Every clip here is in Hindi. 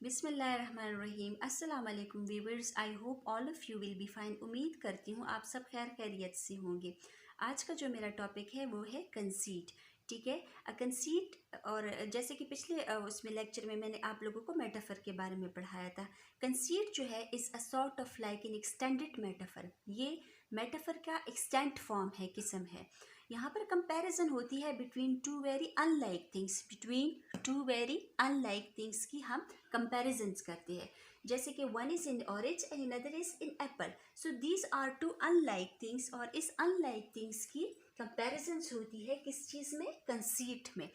बिस्मिल्लाहिर्रहमानिर्रहीम। अस्सलाम वालेकुम viewers, I hope all of you will be fine. उम्मीद करती हूँ आप सब खैर खैरियत से होंगे। आज का जो मेरा टॉपिक है वो है कंसीट। ठीक है, कंसीट। और जैसे कि पिछले उसमें लेक्चर में मैंने आप लोगों को मेटाफर के बारे में पढ़ाया था। कंसीट जो है is a sort of like an extended metaphor. ये मेटाफर का एक्सटेंट फॉर्म है, किस्म है। यहाँ पर कंपैरिजन होती है between two very unlike things. Between two very unlike things की हम कंपैरिजन्स करते हैं। जैसे कि one is an orange and another is an apple. So these are two unlike things, और इस अनलाइक थिंग्स की कंपैरिजन्स होती है किस चीज़ में? कंसीट में।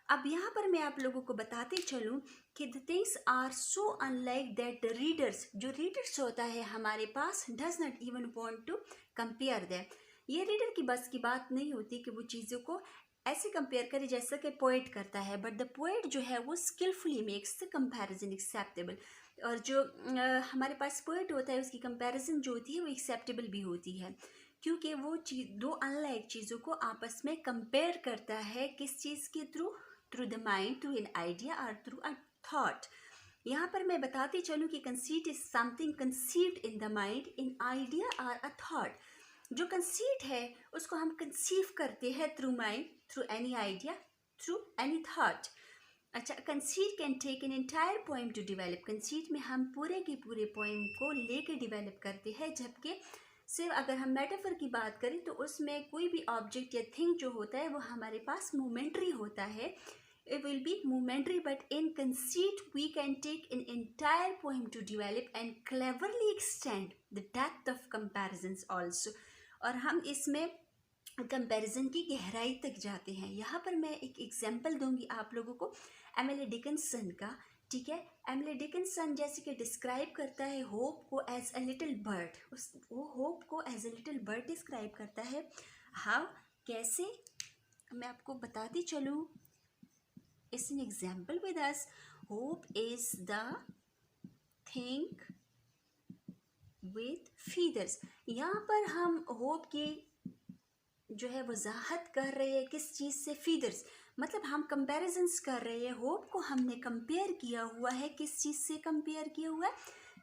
अब यहाँ पर मैं आप लोगों को बताते चलूँ कि the things are so unlike that the readers, जो रीडर्स होता है हमारे पास, does not even want to compare that. ये रीडर की बस की बात नहीं होती कि वो चीज़ों को ऐसे कंपेयर करे जैसा कि पोएट करता है, बट द पोएट जो है वो skilfully makes the comparison acceptable. और जो हमारे पास पोएट होता है उसकी कंपैरिजन जो होती है वो एक्सेप्टेबल भी होती है, क्योंकि वो दो अनलाइक चीज़ों को आपस में कंपेयर करता है। किस चीज़ के through? Through the mind, through an idea और थ्रू अ थॉट। यहाँ पर मैं बताती चलूँ कि conceit is something conceived in the mind, in idea और अ थॉट। जो कंसीट है उसको हम कंसीव करते हैं through mind, through any idea, through any thought. अच्छा, conceit can take an entire poem to develop. Conceit में हम पूरे के पूरे पोएम को लेके डेवलप करते हैं, जबकि सिर्फ अगर हम मेटाफर की बात करें तो उसमें कोई भी ऑब्जेक्ट या थिंग जो होता है वो हमारे पास मोमेंट्री होता है। It will be momentary, but in conceit we can take an entire poem to develop and cleverly extend the depth of comparisons also. और हम इसमें कंपैरिजन की गहराई तक जाते हैं। यहाँ पर मैं एक एग्जांपल दूंगी आप लोगों को एमिली डिकिंसन का। ठीक है, एमिली डिकिंसन जैसे कि डिस्क्राइब करता है होप को एज अ लिटिल बर्ड। वो होप को as a little bird describe करता है। हाउ, कैसे, मैं आपको बताती चलूँ। Is an example with us. Hope is the thing with feathers. यहाँ पर हम होप की जो है वजाहत कर रहे हैं किस चीज़ से? फीदर्स। मतलब हम कंपैरिजन्स कर रहे हैं। होप को हमने कंपेयर किया हुआ है, किस चीज़ से कंपेयर किया हुआ है?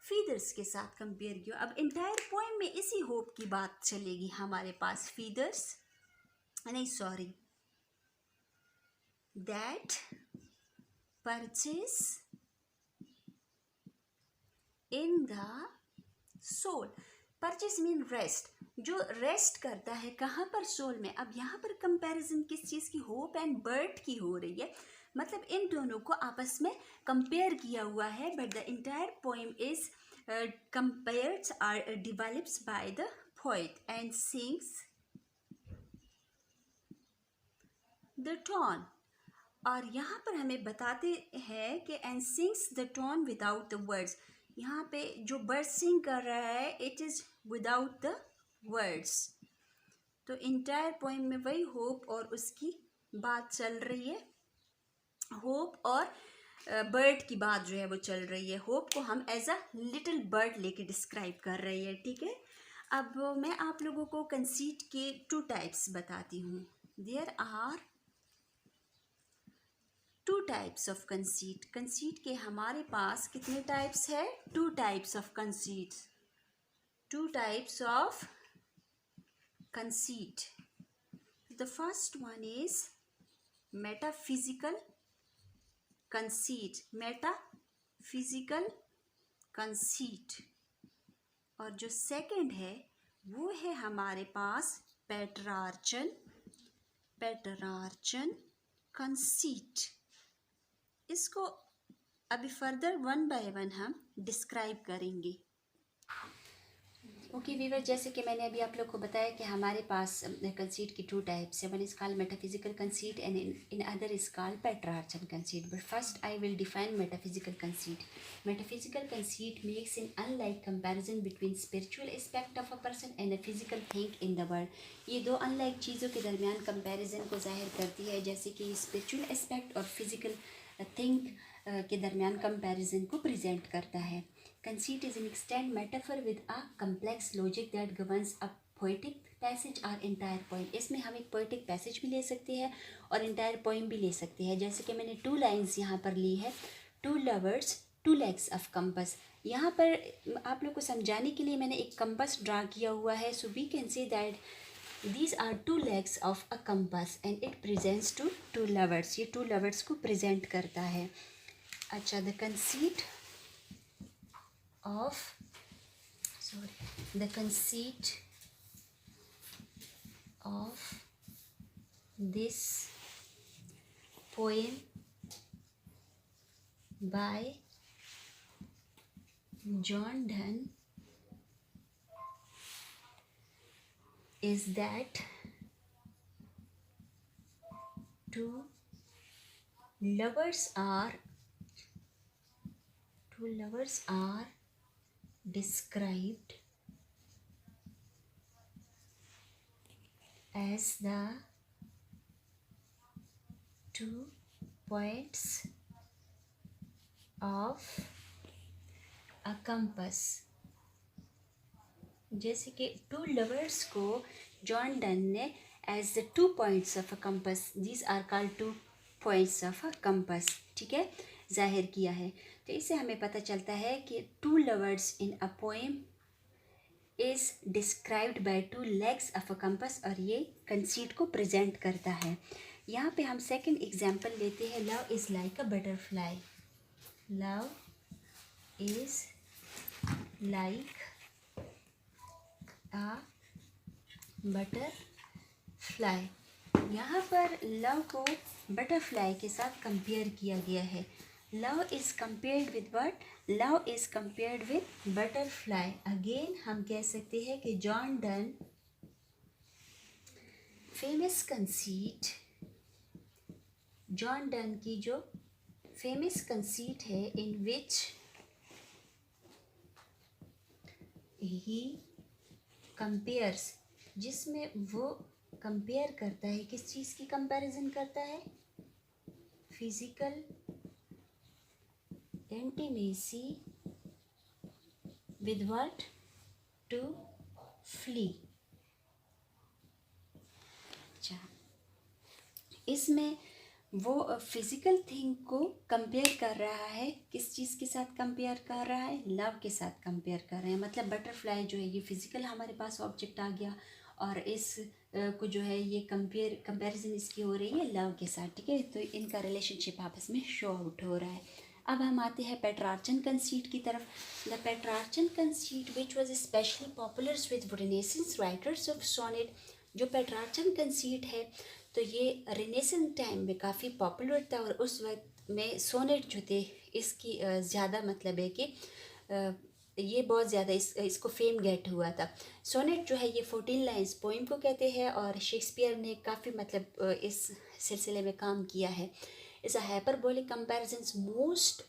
फीदर्स के साथ कंपेयर किया। अब इंटायर पोएम में इसी होप की बात चलेगी हमारे पास। फीदर्स नहीं, sorry, that perches in the soul. Perches mean rest, जो रेस्ट करता है कहाँ पर? सोल में। अब यहाँ पर कंपैरिजन किस चीज़ की? होप एंड बर्ड की हो रही है। मतलब इन दोनों को आपस में कंपेयर किया हुआ है, but the entire poem is compared or develops by the poet and sings the tone. और यहाँ पर हमें बताते हैं कि and sings the tone without the words. यहाँ पे जो बर्ड सिंग कर रहा है it is without the words. तो इंटायर पोएम में वही होप और उसकी बात चल रही है। होप और बर्ड की बात जो है वो चल रही है। होप को हम एज अ लिटिल बर्ड लेके डिस्क्राइब कर रही है। ठीक है, अब मैं आप लोगों को कंसीट के टू टाइप्स बताती हूँ। There are two types of conceit. Conceit के हमारे पास कितने टाइप्स है? Two types of conceit. Two types of conceit. The first one is metaphysical conceit. Metaphysical conceit. और जो सेकंड है वो है हमारे पास पेट्रार्चन कंसीट। इसको अभी फर्दर वन बाय वन हम डिस्क्राइब करेंगे। ओके वीवर, जैसे कि मैंने अभी आप लोग को बताया कि हमारे पास कंसीट की टू टाइप्स है। One is called metaphysical conceit and in other is called Petrarchan conceit. But first I will define metaphysical conceit. Metaphysical conceit makes in unlike comparison between spiritual aspect of a person and a physical thing in the world. ये दो अनलाइक चीज़ों के दरमियान कंपैरिजन को जाहिर करती है, जैसे कि स्पिरिचुअल एस्पेक्ट और फिजिकल थिंग के दरमियान कंपैरिजन को प्रेजेंट करता है। Conceit is an extant metaphor with a complex logic that governs a poetic passage or entire poem. इसमें हम एक poetic passage भी ले सकते हैं और entire poem भी ले सकते हैं। जैसे कि मैंने 2 lines यहाँ पर ली है। Two lovers two legs of compass. यहाँ पर आप लोग को समझाने के लिए मैंने एक कंपस ड्रा किया हुआ है। So we can see that these are two legs of a compass and it presents to two lovers। ये two lovers को present करता है। अच्छा, the conceit of this poem by John Donne is that two lovers are described as the two points of a compass। जैसे कि टू लवर्स को जॉन डन ने as the two points of a compass, these are called two points of a compass, ठीक है, जाहिर किया है। तो इससे हमें पता चलता है कि two lovers in a poem is described by two legs of a compass, और ये कंसीट को प्रेजेंट करता है। यहाँ पे हम सेकंड एग्जाम्पल लेते हैं, love is like a butterfly. Love is like a butterfly। यहाँ पर लव को बटरफ्लाई के साथ कंपेयर किया गया है। Love is compared with what? Love is compared with butterfly. Again हम कह सकते हैं कि John Donne famous conceit, John Donne की जो फेमस कंसीट है इन विच ही कंपेयर्स, जिसमें वो कंपेयर करता है, किस चीज़ की कंपैरिजन करता है? Physical intimacy with what? To flea. अच्छा, इसमें वो फिजिकल थिंग को कंपेयर कर रहा है, किस चीज़ के साथ कंपेयर कर रहा है? लव के साथ कंपेयर कर रहे हैं। मतलब बटरफ्लाई जो है ये फिजिकल हमारे पास ऑब्जेक्ट आ गया, और इस को जो है ये कंपैरिजन इसकी हो रही है लव के साथ, ठीक है। तो इनका रिलेशनशिप आपस में शो आउट हो रहा है। अब हम आते हैं पेट्रार्चन कंसीट की तरफ। The Petrarchan conceit which was specially popular with Renaissance writers of sonnet. जो पेट्रार्चन कंसीट है तो ये रिनेसेंस टाइम में काफ़ी पॉपुलर था, और उस वक्त में सोनेट जो थे इसकी ज़्यादा मतलब है कि ये बहुत ज़्यादा इसको फेम गेट हुआ था। सोनेट जो है ये 14 लाइन्स पोइम को कहते हैं, और शेक्सपियर ने काफ़ी मतलब इस सिलसिले में काम किया है। Is a hyperbolic comparisons most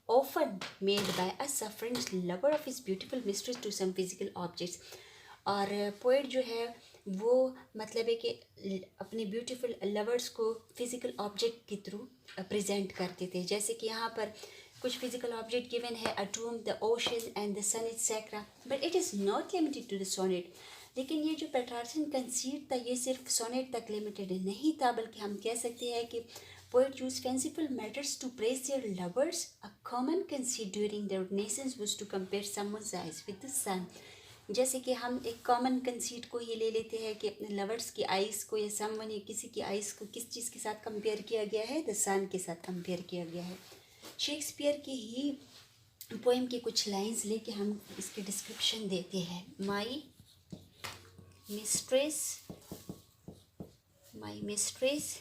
often made by a suffering lover of his beautiful mistress to some physical objects। और पोएट जो है वो मतलब है कि अपने ब्यूटीफुल लवर्स को फिज़िकल ऑब्जेक्ट के थ्रू प्रेजेंट करते थे। जैसे कि यहाँ पर कुछ फिजिकल ऑब्जेक्ट गिवन है, a tomb, the ocean and the sun etcetera, but it is not limited to the sonnet. लेकिन ये जो पेट्रार्चन कंसीट था ये सिर्फ सोनेट तक लिमिटेड नहीं था, बल्कि हम कह सकते हैं कि poet used fanciful matters to praise their lovers। A common conceit during their renaissance was to compare someone's eyes with the sun। जैसे कि हम एक कॉमन कंसीट को ही ले लेते हैं कि अपने लवर्स की आइज़ को या समवन या किसी की आइज़ को किस चीज़ के साथ कंपेयर किया गया है? द सन के साथ कंपेयर किया गया है। शेक्सपियर की ही पोएम की कुछ लाइंस लेके हम इसके डिस्क्रिप्शन देते हैं। माई mistress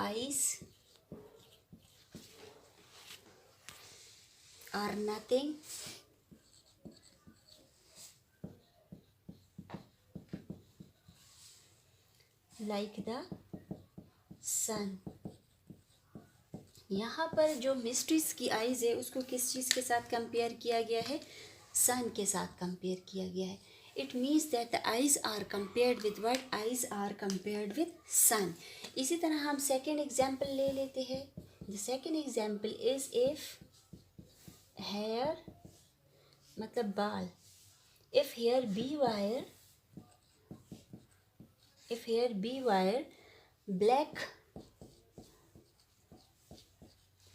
eyes are nothing like the sun। यहाँ पर जो मिस्ट्रीज की आइज़ है उसको किस चीज़ के साथ कंपेयर किया गया है? सन के साथ कंपेयर किया गया है। It means that the eyes are compared with what? Eyes are compared with sun. इसी तरह हम सेकेंड एग्जाम्पल ले लेते हैं। The second example is if hair मतलब बाल, if hair be wire black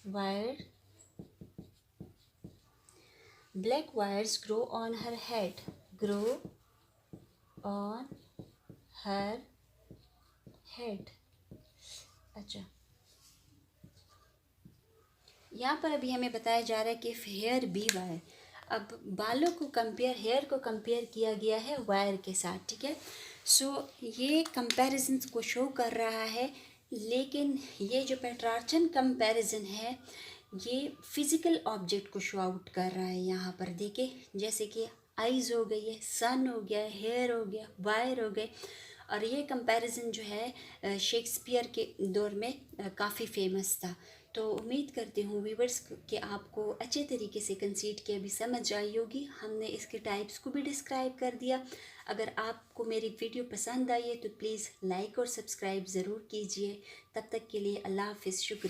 wire, black wires grow on her head, grow on her head। अच्छा, यहाँ पर अभी हमें बताया जा रहा है कि हेयर बी वायर। अब बालों को कंपेयर, हेयर को कंपेयर किया गया है वायर के साथ, ठीक है। सो ये कंपैरिजन को शो कर रहा है, लेकिन ये जो पेट्रार्चन कंपैरिजन है ये फिज़िकल ऑब्जेक्ट को शो आउट कर रहा है। यहाँ पर देखिए, जैसे कि आइज़ हो गई है, सन हो गया, हेयर हो गया, वायर हो गए। और ये कंपैरिजन जो है शेक्सपियर के दौर में काफ़ी फेमस था। तो उम्मीद करती हूँ व्यूवर्स कि आपको अच्छे तरीके से कंसीट की अभी समझ आई होगी। हमने इसके टाइप्स को भी डिस्क्राइब कर दिया। अगर आपको मेरी वीडियो पसंद आई है तो प्लीज़ लाइक और सब्सक्राइब ज़रूर कीजिए। तब तक के लिए अल्लाह हाफ़िज़, शुक्रिया।